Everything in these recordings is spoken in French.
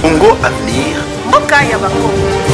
Congo Avenir. Mboka ya Bakongo.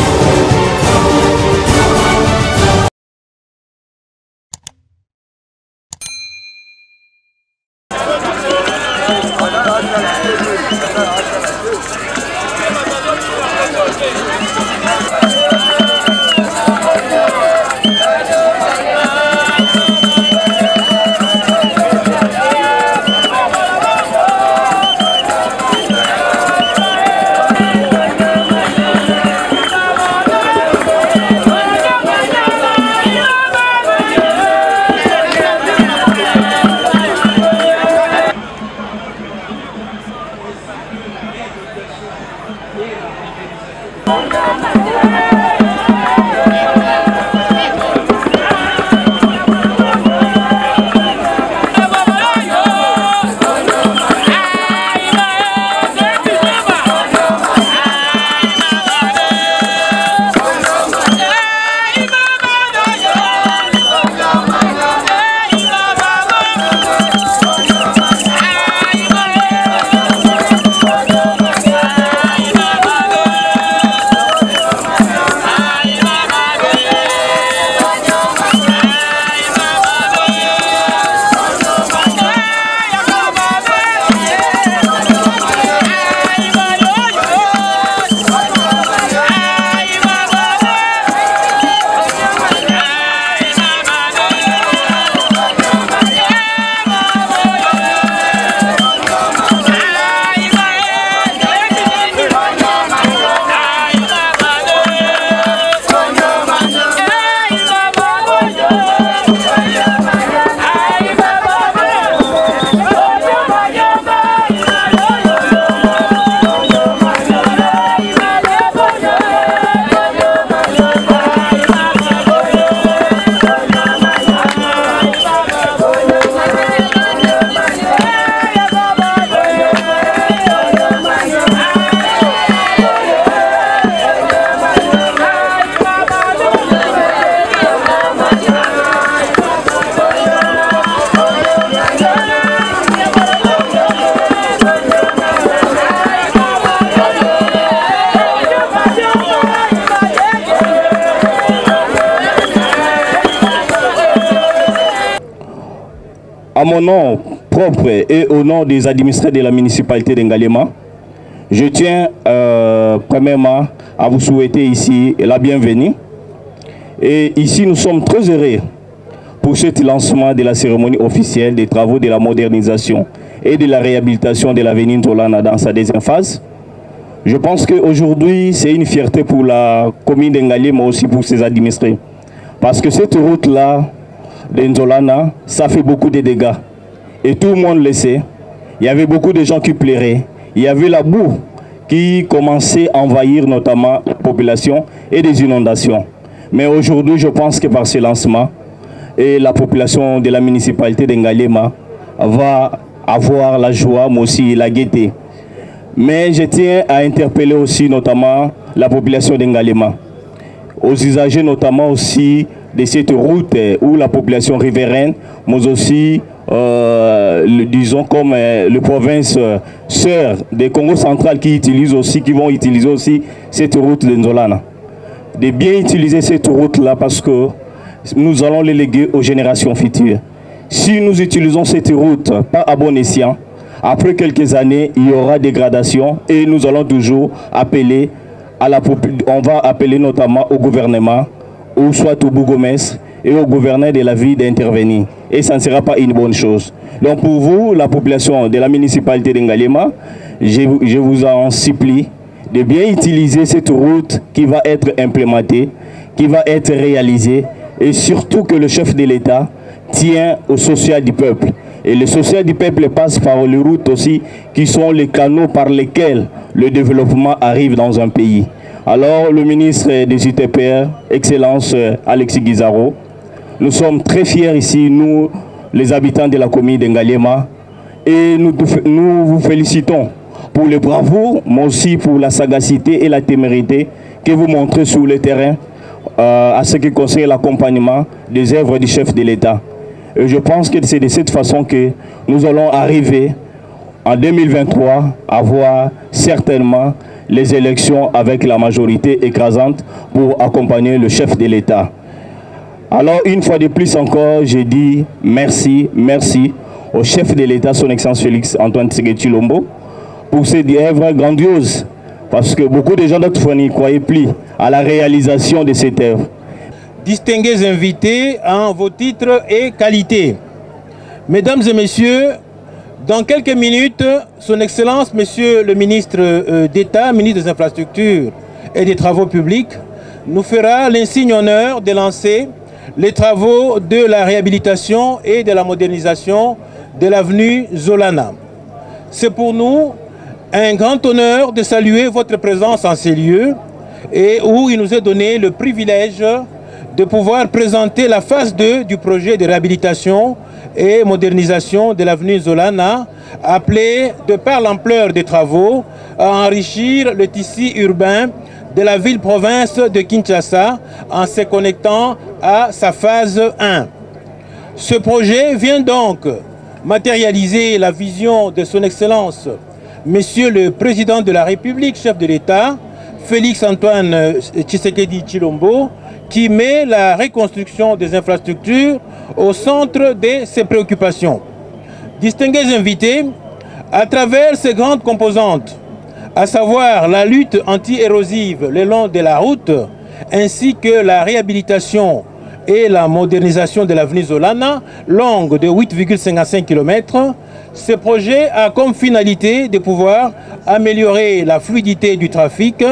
À mon nom propre et au nom des administrés de la municipalité d'Ngalema, je tiens premièrement à vous souhaiter ici la bienvenue. Et ici, nous sommes très heureux pour ce lancement de la cérémonie officielle des travaux de la modernisation et de la réhabilitation de l'avenue Nzolana dans sa deuxième phase. Je pense qu'aujourd'hui, c'est une fierté pour la commune d'Ngalema, mais aussi pour ses administrés. Parce que cette route-là, de Nzolana, ça fait beaucoup de dégâts. Et tout le monde le sait. Il y avait beaucoup de gens qui pleuraient. Il y avait la boue qui commençait à envahir notamment la population et des inondations. Mais aujourd'hui, je pense que par ce lancement, et la population de la municipalité d'Ngalema va avoir la joie, mais aussi la gaieté. Mais je tiens à interpeller aussi notamment la population d'Ngalema, aux usagers notamment aussi de cette route où la population riveraine, mais aussi, disons, comme les provinces sœurs des Congo central qui vont utiliser aussi cette route de Nzolana. De bien utiliser cette route-là parce que nous allons les léguer aux générations futures. Si nous utilisons cette route pas à bon escient, après quelques années, il y aura dégradation et nous allons toujours appeler on va appeler notamment au gouvernement, ou soit au bourgmestre et au gouverneur de la ville d'intervenir. Et ça ne sera pas une bonne chose. Donc pour vous, la population de la municipalité d'Ngalema, je vous en supplie de bien utiliser cette route qui va être implémentée, qui va être réalisée, et surtout que le chef de l'État tient au social du peuple. Et le social du peuple passe par les routes aussi, qui sont les canaux par lesquels le développement arrive dans un pays. Alors, le ministre des UTPR, Excellence Alexis Guizaro, nous sommes très fiers ici, nous, les habitants de la commune d'Ngalema, et nous vous félicitons pour le bravoure, mais aussi pour la sagacité et la témérité que vous montrez sur le terrain à ce qui concerne l'accompagnement des œuvres du chef de l'État. Et je pense que c'est de cette façon que nous allons arriver en 2023 à voir certainement les élections avec la majorité écrasante pour accompagner le chef de l'État. Alors, une fois de plus encore, je dis merci, merci au chef de l'État, son Excellence Félix Antoine Tshisekedi Tshilombo, pour cette œuvre grandiose, parce que beaucoup de gens d'autres fois n'y croyaient plus à la réalisation de cette œuvre. Distingués invités en vos titres et qualités, Mesdames et Messieurs, dans quelques minutes, Son Excellence, Monsieur le ministre d'État, ministre des Infrastructures et des Travaux publics, nous fera l'insigne honneur de lancer les travaux de la réhabilitation et de la modernisation de l'avenue Zolana. C'est pour nous un grand honneur de saluer votre présence en ces lieux et où il nous est donné le privilège de pouvoir présenter la phase 2 du projet de réhabilitation et modernisation de l'avenue Zolana, appelé, de par l'ampleur des travaux, à enrichir le tissu urbain de la ville-province de Kinshasa en se connectant à sa phase 1. Ce projet vient donc matérialiser la vision de son Excellence, Monsieur le Président de la République, chef de l'État, Félix Antoine Tshisekedi Tshilombo, qui met la reconstruction des infrastructures au centre de ses préoccupations. Distingués invités, à travers ces grandes composantes, à savoir la lutte anti-érosive le long de la route, ainsi que la réhabilitation et la modernisation de l'avenue Zolana, longue de 8,55 km, ce projet a comme finalité de pouvoir améliorer la fluidité du trafic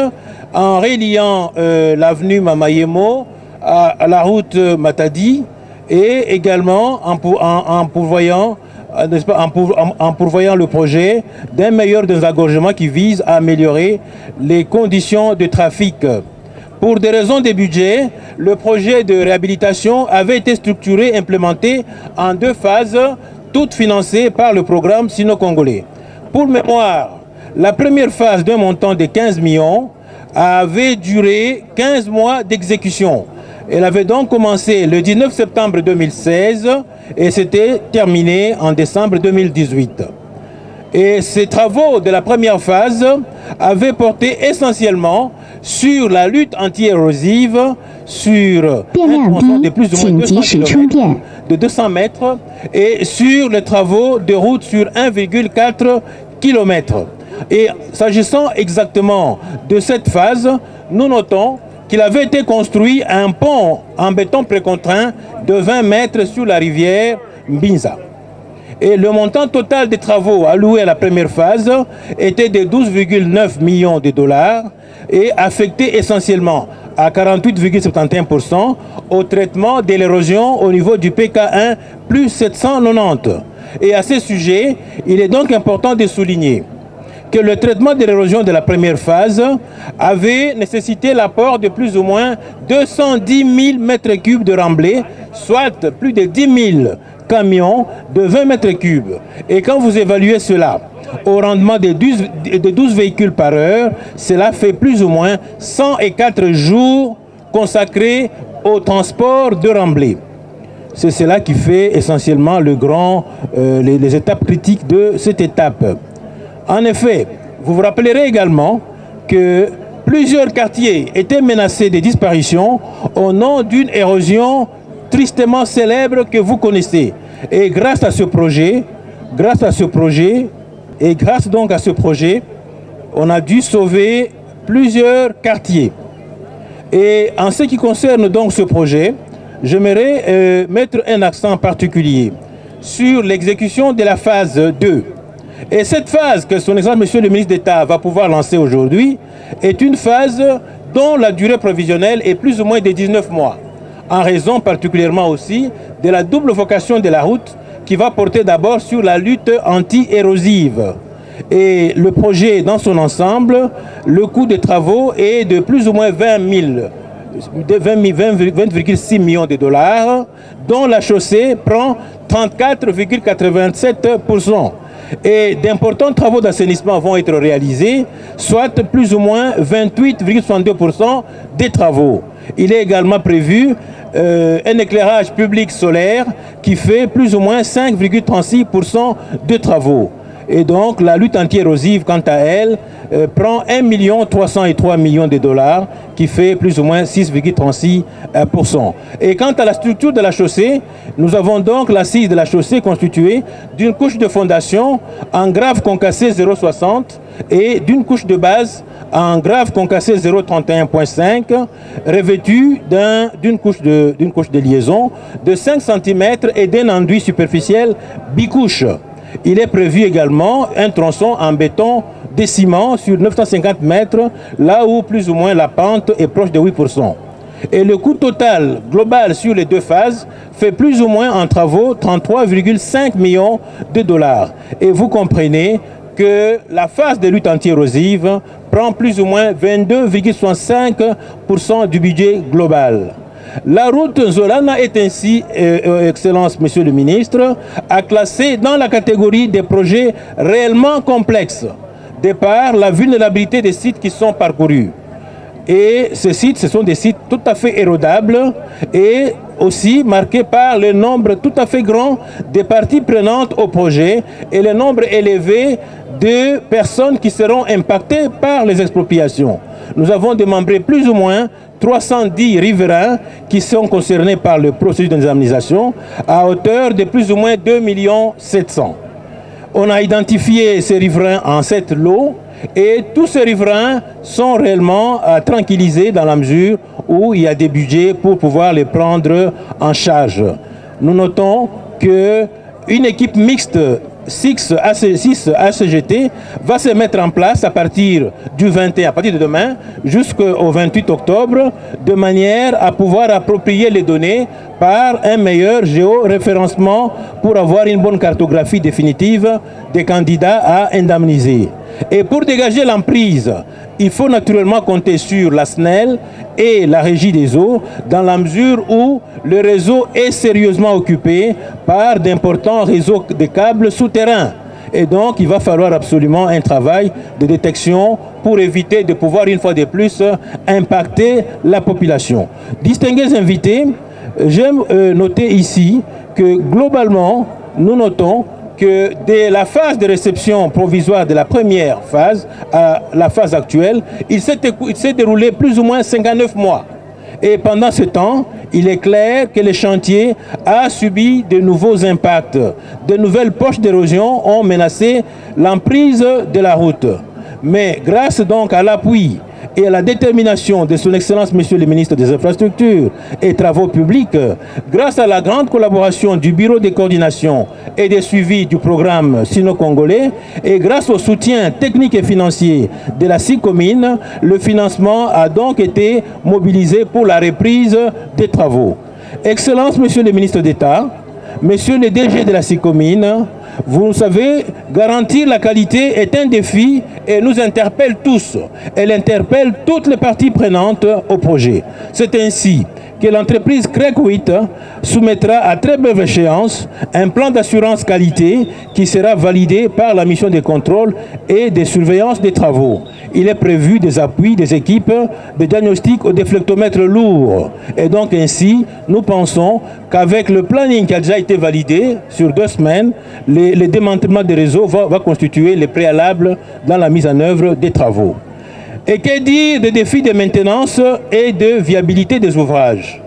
en reliant l'avenue Mamayemo à la route Matadi et également en pourvoyant le projet d'un meilleur désengorgement qui vise à améliorer les conditions de trafic. Pour des raisons de budget, le projet de réhabilitation avait été structuré et implémenté en 2 phases, toutes financées par le programme sino-congolais. Pour mémoire, la première phase d'un montant de 15 millions avait duré 15 mois d'exécution. Elle avait donc commencé le 19 septembre 2016 et s'était terminée en décembre 2018. Et ces travaux de la première phase avaient porté essentiellement sur la lutte anti-érosive, sur un tronçon de plus ou moins 200 mètres et sur les travaux de route sur 1,4 km. Et s'agissant exactement de cette phase, nous notons qu'il avait été construit un pont en béton précontraint de 20 mètres sur la rivière Mbinza. Et le montant total des travaux alloués à la première phase était de 12,9 millions de dollars et affecté essentiellement à 48,71% au traitement de l'érosion au niveau du PK1 plus 790. Et à ce sujet, il est donc important de souligner que le traitement de l'érosion de la première phase avait nécessité l'apport de plus ou moins 210 000 mètres cubes de remblai, soit plus de 10 000 camions de 20 mètres cubes. Et quand vous évaluez cela au rendement de 12 véhicules par heure, cela fait plus ou moins 104 jours consacrés au transport de remblai. C'est cela qui fait essentiellement les étapes critiques de cette étape. En effet, vous vous rappellerez également que plusieurs quartiers étaient menacés de disparition au nom d'une érosion tristement célèbre que vous connaissez. Et grâce à ce projet, on a dû sauver plusieurs quartiers. Et en ce qui concerne donc ce projet, j'aimerais mettre un accent particulier sur l'exécution de la phase 2. Et cette phase que son Excellence, Monsieur le ministre d'État, va pouvoir lancer aujourd'hui est une phase dont la durée provisionnelle est plus ou moins de 19 mois, en raison particulièrement aussi de la double vocation de la route qui va porter d'abord sur la lutte anti-érosive. Et le projet dans son ensemble, le coût des travaux est de plus ou moins 20,6 millions de dollars, dont la chaussée prend 34,87%. Et d'importants travaux d'assainissement vont être réalisés, soit plus ou moins 28,62% des travaux. Il est également prévu un éclairage public solaire qui fait plus ou moins 5,36% de travaux. Et donc, la lutte anti-érosive, quant à elle, prend 1,303 million de dollars, qui fait plus ou moins 6,36%. Et quant à la structure de la chaussée, nous avons donc l'assise de la chaussée constituée d'une couche de fondation en grave concassé 0,60 et d'une couche de base en grave concassé 0,31.5, revêtue d'une couche de liaison de 5 cm et d'un enduit superficiel bicouche. Il est prévu également un tronçon en béton de ciment sur 950 mètres, là où plus ou moins la pente est proche de 8%. Et le coût total global sur les deux phases fait plus ou moins en travaux 33,5 millions de dollars. Et vous comprenez que la phase de lutte anti-érosive prend plus ou moins 22,65% du budget global. La route Zolana est ainsi, Excellence, Monsieur le Ministre, à classer dans la catégorie des projets réellement complexes, de par la vulnérabilité des sites qui sont parcourus. Et ces sites, ce sont des sites tout à fait érodables et aussi marqués par le nombre tout à fait grand des parties prenantes au projet et le nombre élevé de personnes qui seront impactées par les expropriations. Nous avons démembré plus ou moins 310 riverains qui sont concernés par le processus d'indemnisation à hauteur de plus ou moins 2,7 millions. On a identifié ces riverains en 7 lots et tous ces riverains sont réellement tranquillisés dans la mesure où il y a des budgets pour pouvoir les prendre en charge. Nous notons qu'une équipe mixte 6 ACGT va se mettre en place à partir du 21, à partir de demain, jusqu'au 28 octobre, de manière à pouvoir approprier les données par un meilleur géoréférencement pour avoir une bonne cartographie définitive des candidats à indemniser. Et pour dégager l'emprise, il faut naturellement compter sur la SNEL et la Régie des eaux, dans la mesure où le réseau est sérieusement occupé par d'importants réseaux de câbles souterrains. Et donc, il va falloir absolument un travail de détection pour éviter de pouvoir, une fois de plus, impacter la population. Distingués invités, j'aime noter ici que globalement, nous notons que dès la phase de réception provisoire de la première phase à la phase actuelle, il s'est déroulé plus ou moins 59 mois. Et pendant ce temps, il est clair que le chantier a subi de nouveaux impacts. De nouvelles poches d'érosion ont menacé l'emprise de la route. Mais grâce donc à l'appui et à la détermination de son Excellence Monsieur le Ministre des Infrastructures et Travaux Publics, grâce à la grande collaboration du Bureau de coordination et de suivi du programme sino-congolais et grâce au soutien technique et financier de la SICOMINE, le financement a donc été mobilisé pour la reprise des travaux. Excellence Monsieur le Ministre d'État, Monsieur le DG de la SICOMINE, vous le savez, garantir la qualité est un défi et nous interpelle tous. Elle interpelle toutes les parties prenantes au projet. C'est ainsi que l'entreprise CREC-8 soumettra à très brève échéance un plan d'assurance qualité qui sera validé par la mission de contrôle et de surveillance des travaux. Il est prévu des appuis des équipes de diagnostic au déflectomètre lourd. Et donc ainsi, nous pensons qu'avec le planning qui a déjà été validé sur 2 semaines, le démantèlement des réseaux va constituer les préalables dans la mise en œuvre des travaux. Et que dire des défis de maintenance et de viabilité des ouvrages?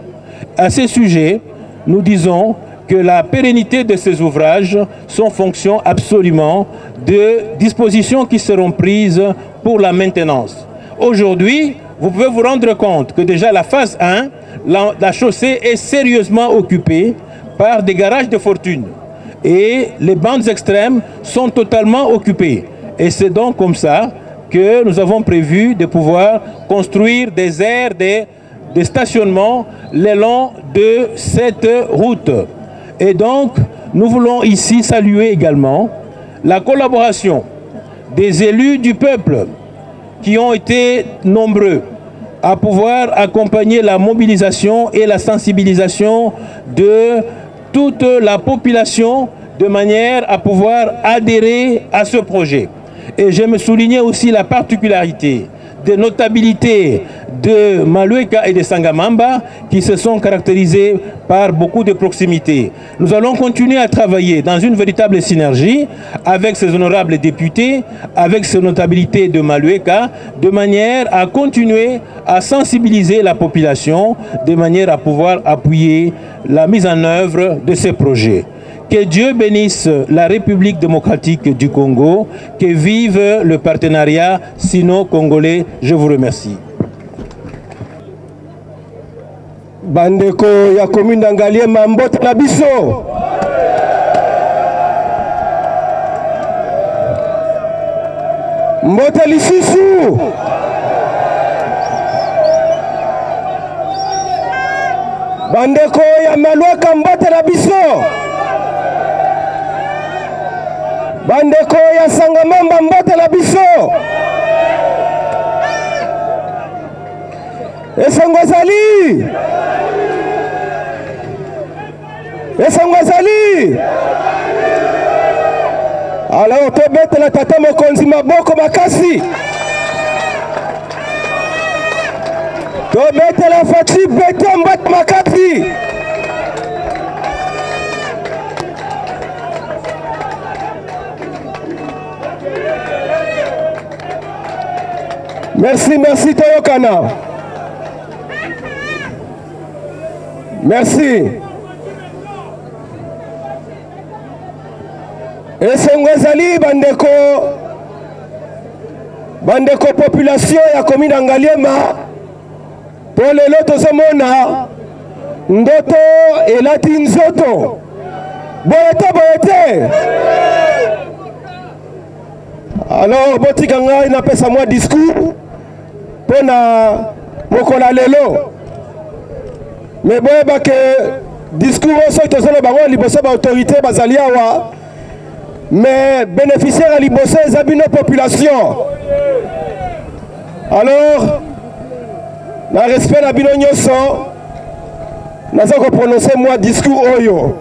À ce sujet, nous disons que la pérennité de ces ouvrages sont fonction absolument de dispositions qui seront prises pour la maintenance. Aujourd'hui, vous pouvez vous rendre compte que déjà la phase 1, la chaussée est sérieusement occupée par des garages de fortune. Et les bandes extrêmes sont totalement occupées. Et c'est donc comme ça que nous avons prévu de pouvoir construire des aires de stationnement le long de cette route. Et donc, nous voulons ici saluer également la collaboration des élus du peuple qui ont été nombreux à pouvoir accompagner la mobilisation et la sensibilisation de toute la population de manière à pouvoir adhérer à ce projet. Et je me soulignais aussi la particularité des notabilités de Malueka et de Sangamamba qui se sont caractérisées par beaucoup de proximité. Nous allons continuer à travailler dans une véritable synergie avec ces honorables députés, avec ces notabilités de Malueka, de manière à continuer à sensibiliser la population, de manière à pouvoir appuyer la mise en œuvre de ces projets. Que Dieu bénisse la République démocratique du Congo, que vive le partenariat sino-congolais. Je vous remercie. Bandeko ya commune d'Angaliema mbote na biso. Mbote lisusu. Bandeko ya Malueka mbote na biso. Bandeko ya Sangamamba mbote na biso. Esangwazali. Esangwazali. Alors tobete la tata mokonzi maboko makasi. Tobete la fati bete mbot makasi. Merci, merci Toyokana. Merci. Esengwazali bandeko population ya commune Angaliema pour lelo tozomona ndoto elati nzoto boyete. Alors botika ngai napesa moi discours pona mokola lelo mais boyeba ke discours oso tozolo bango liboso ba autorité bazali awa mais bénéficiaire à liboso ezabino population. Alors na respect na bino nyonso naza ko prononcer moi discours oyo.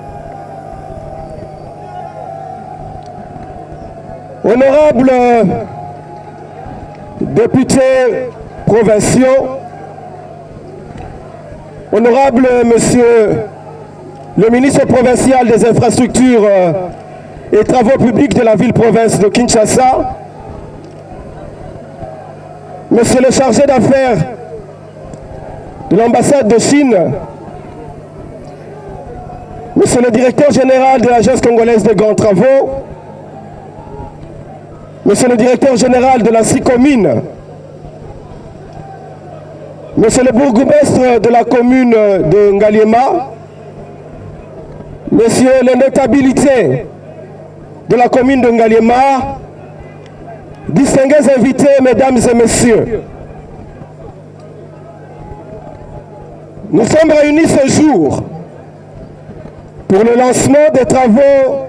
Honorables députés provinciaux, honorable monsieur le ministre provincial des infrastructures et travaux publics de la ville-province de Kinshasa, monsieur le chargé d'affaires de l'ambassade de Chine, monsieur le directeur général de l'agence congolaise de grands travaux, monsieur le directeur général de la SICOMINE, monsieur le bourgmestre de la commune de Ngaliema, monsieur les notabilités de la commune de Ngaliema, distingués invités, mesdames et messieurs. Nous sommes réunis ce jour pour le lancement des travaux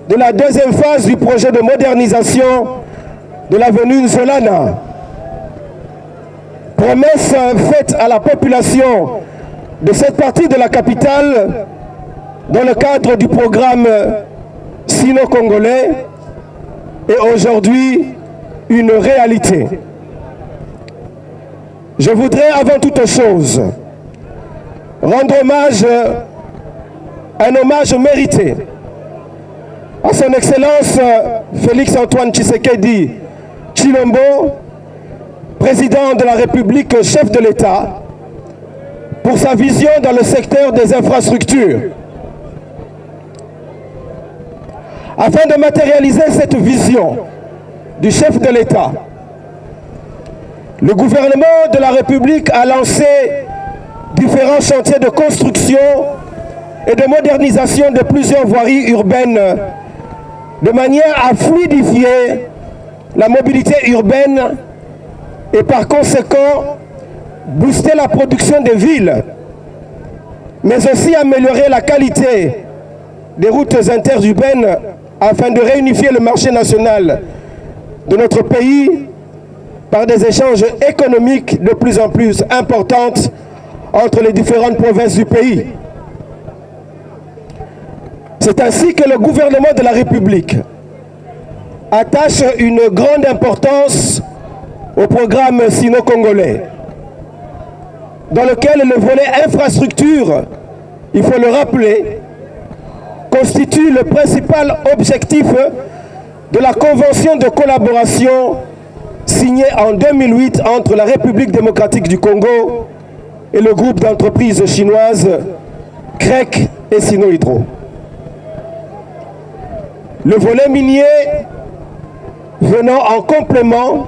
de la deuxième phase du projet de modernisation de l'avenue Nzolana. Promesse faite à la population de cette partie de la capitale dans le cadre du programme sino-congolais est aujourd'hui une réalité. Je voudrais avant toute chose rendre hommage, un hommage mérité à son Excellence Félix-Antoine Tshisekedi Tshilombo, président de la République, chef de l'État, pour sa vision dans le secteur des infrastructures. Afin de matérialiser cette vision du chef de l'État, le gouvernement de la République a lancé différents chantiers de construction et de modernisation de plusieurs voiries urbaines de manière à fluidifier la mobilité urbaine et par conséquent booster la production des villes, mais aussi améliorer la qualité des routes interurbaines afin de réunifier le marché national de notre pays par des échanges économiques de plus en plus importants entre les différentes provinces du pays. C'est ainsi que le gouvernement de la République attache une grande importance au programme sino-congolais, dans lequel le volet infrastructure, il faut le rappeler, constitue le principal objectif de la convention de collaboration signée en 2008 entre la République démocratique du Congo et le groupe d'entreprises chinoises CREC et Sino-Hydro. Le volet minier venant en complément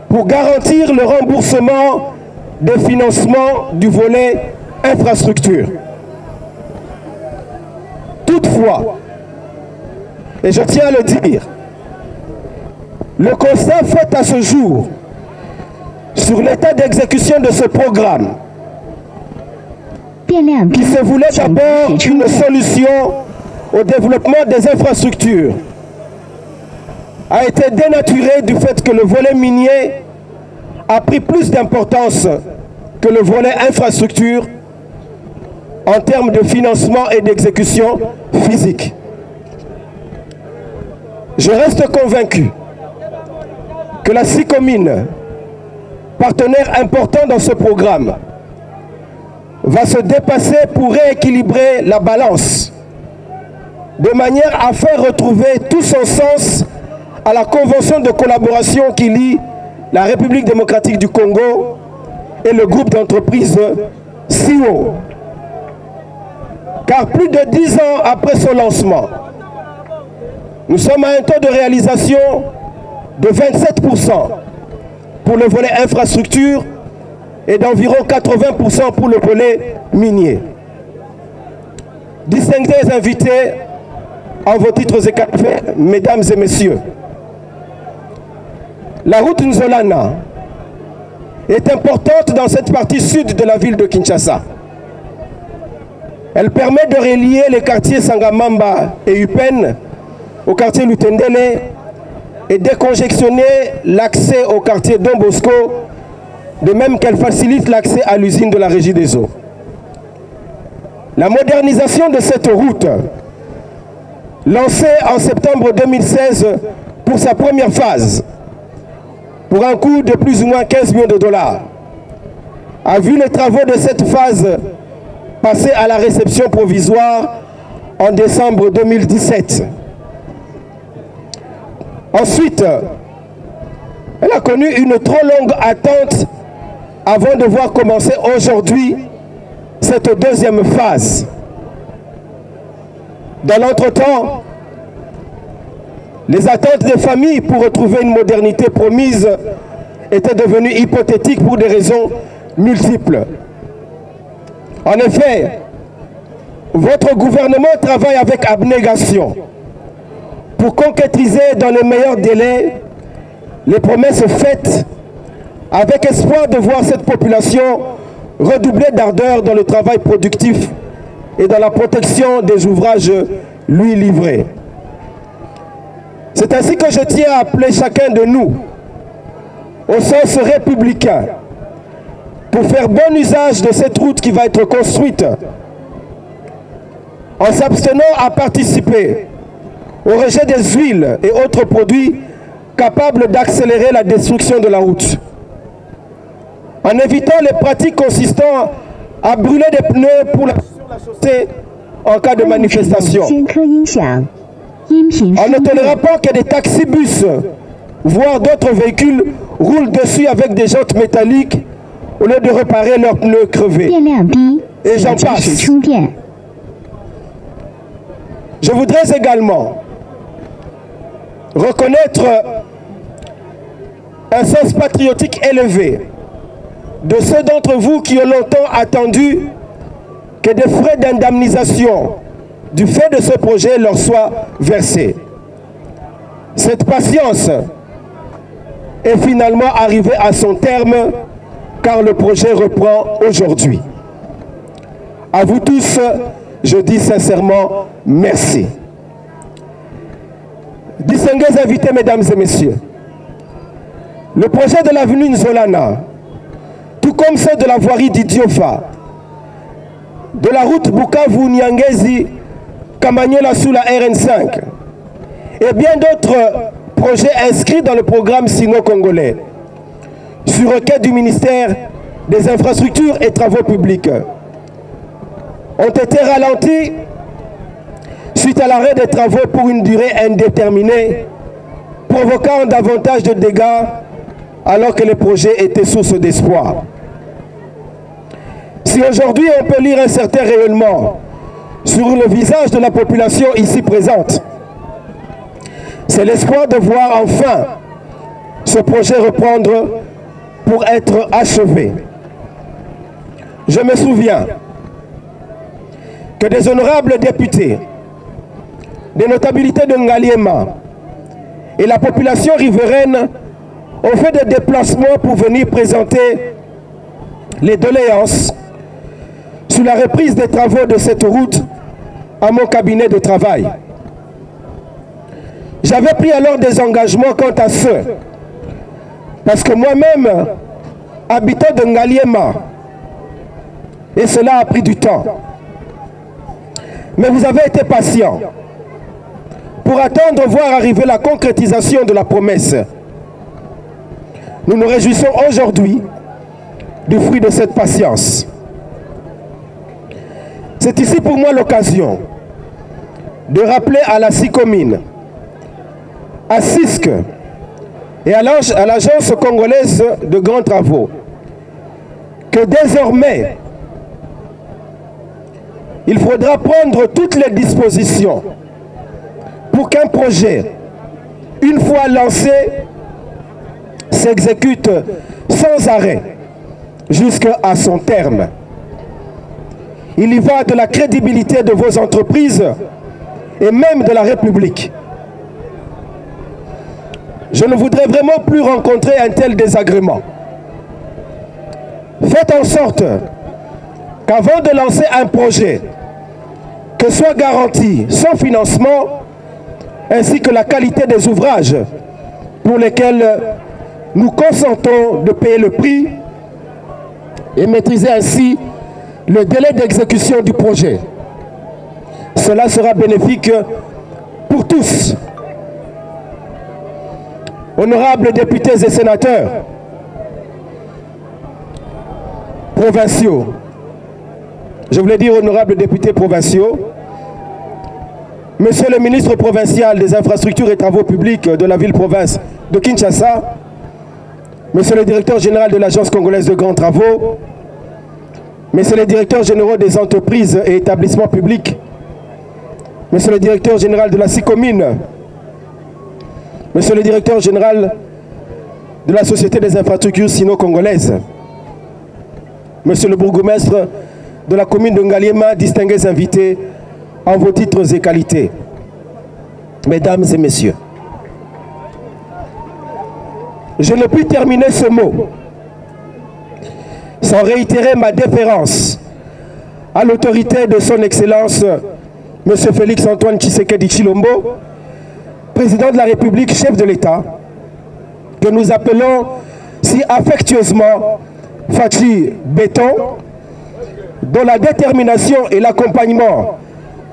pour garantir le remboursement des financements du volet infrastructure. Toutefois, et je tiens à le dire, le constat fait à ce jour sur l'état d'exécution de ce programme, qui se voulait d'abord une solution au développement des infrastructures, a été dénaturé du fait que le volet minier a pris plus d'importance que le volet infrastructure en termes de financement et d'exécution physique. Je reste convaincu que la SICOMINE, partenaire important dans ce programme, va se dépasser pour rééquilibrer la balance, de manière à faire retrouver tout son sens à la convention de collaboration qui lie la République démocratique du Congo et le groupe d'entreprises SIO. Car plus de 10 ans après son lancement, nous sommes à un taux de réalisation de 27% pour le volet infrastructure et d'environ 80% pour le volet minier. Distingués invités en vos titres et cafés, mesdames et messieurs, la route Nzolana est importante dans cette partie sud de la ville de Kinshasa. Elle permet de relier les quartiers Sangamamba et Upen au quartier Lutendele et décongestionner l'accès au quartier Don Bosco, de même qu'elle facilite l'accès à l'usine de la Régie des eaux. La modernisation de cette route, lancée en septembre 2016 pour sa première phase, pour un coût de plus ou moins 15 millions de dollars, a vu les travaux de cette phase passer à la réception provisoire en décembre 2017. Ensuite, elle a connu une trop longue attente avant de voir commencer aujourd'hui cette deuxième phase. Dans l'entretemps, les attentes des familles pour retrouver une modernité promise étaient devenues hypothétiques pour des raisons multiples. En effet, votre gouvernement travaille avec abnégation pour concrétiser dans les meilleurs délais les promesses faites, avec espoir de voir cette population redoubler d'ardeur dans le travail productif et dans la protection des ouvrages lui livrés. C'est ainsi que je tiens à appeler chacun de nous, au sens républicain, pour faire bon usage de cette route qui va être construite, en s'abstenant à participer au rejet des huiles et autres produits capables d'accélérer la destruction de la route, en évitant les pratiques consistant à brûler des pneus sur la chaussée en cas de manifestation. On ne tolérera pas que des taxibus, voire d'autres véhicules, roulent dessus avec des jantes métalliques au lieu de réparer leurs pneus crevés. Et j'en passe. Je voudrais également reconnaître un sens patriotique élevé de ceux d'entre vous qui ont longtemps attendu que des frais d'indemnisation du fait de ce projet leur soient versés. Cette patience est finalement arrivée à son terme car le projet reprend aujourd'hui. À vous tous, je dis sincèrement merci. Distingués invités, mesdames et messieurs, le projet de l'avenue Nzolana, tout comme ceux de la voirie d'Idiofa, de la route Bukavu-Nyangezi, Kamanyola sous la RN5, et bien d'autres projets inscrits dans le programme sino-congolais, sur requête du ministère des Infrastructures et Travaux Publics, ont été ralentis suite à l'arrêt des travaux pour une durée indéterminée, provoquant davantage de dégâts alors que les projets étaient source d'espoir. Si aujourd'hui on peut lire un certain rayonnement sur le visage de la population ici présente, c'est l'espoir de voir enfin ce projet reprendre pour être achevé. Je me souviens que des honorables députés, des notabilités de Ngaliema et la population riveraine ont fait des déplacements pour venir présenter les doléances sur la reprise des travaux de cette route à mon cabinet de travail. J'avais pris alors des engagements quant à ceux, parce que moi-même, habitant de Ngaliema, et cela a pris du temps. Mais vous avez été patient pour attendre voir arriver la concrétisation de la promesse. Nous nous réjouissons aujourd'hui du fruit de cette patience. C'est ici pour moi l'occasion de rappeler à la SICOMIN, à CISC et à l'Agence congolaise de grands travaux que désormais, il faudra prendre toutes les dispositions pour qu'un projet, une fois lancé, s'exécute sans arrêt jusqu'à son terme. Il y va de la crédibilité de vos entreprises et même de la République. Je ne voudrais vraiment plus rencontrer un tel désagrément. Faites en sorte qu'avant de lancer un projet, que soit garanti son financement ainsi que la qualité des ouvrages pour lesquels nous consentons de payer le prix et maîtriser ainsi le délai d'exécution du projet. Cela sera bénéfique pour tous. Honorables députés et sénateurs provinciaux, je voulais dire honorables députés provinciaux, Monsieur le ministre provincial des Infrastructures et Travaux Publics de la ville-province de Kinshasa, Monsieur le directeur général de l'Agence congolaise de grands travaux, Monsieur le directeur général des entreprises et établissements publics, Monsieur le directeur général de la SICOMIN, Monsieur le directeur général de la Société des infrastructures sino-congolaises, Monsieur le bourgmestre de la commune de Ngaliema, distingués invités en vos titres et qualités, Mesdames et Messieurs, je ne puis terminer ce mot sans réitérer ma déférence à l'autorité de son Excellence, M. Félix Antoine Tshisekedi Tshilombo, président de la République, chef de l'État, que nous appelons si affectueusement Fachi Béton, dont la détermination et l'accompagnement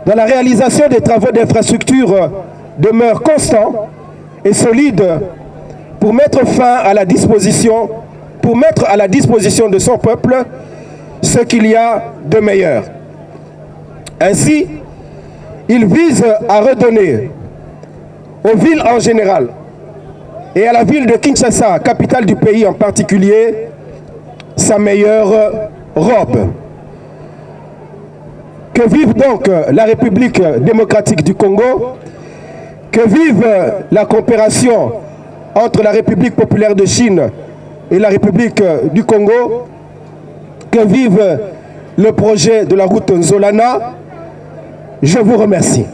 dans la réalisation des travaux d'infrastructure demeurent constants et solides pour mettre fin à la disposition, de son peuple ce qu'il y a de meilleur. Ainsi, il vise à redonner aux villes en général et à la ville de Kinshasa, capitale du pays en particulier, sa meilleure robe. Que vive donc la République démocratique du Congo, que vive la coopération entre la République populaire de Chine et la République du Congo, que vive le projet de la route Nzolana. Je vous remercie.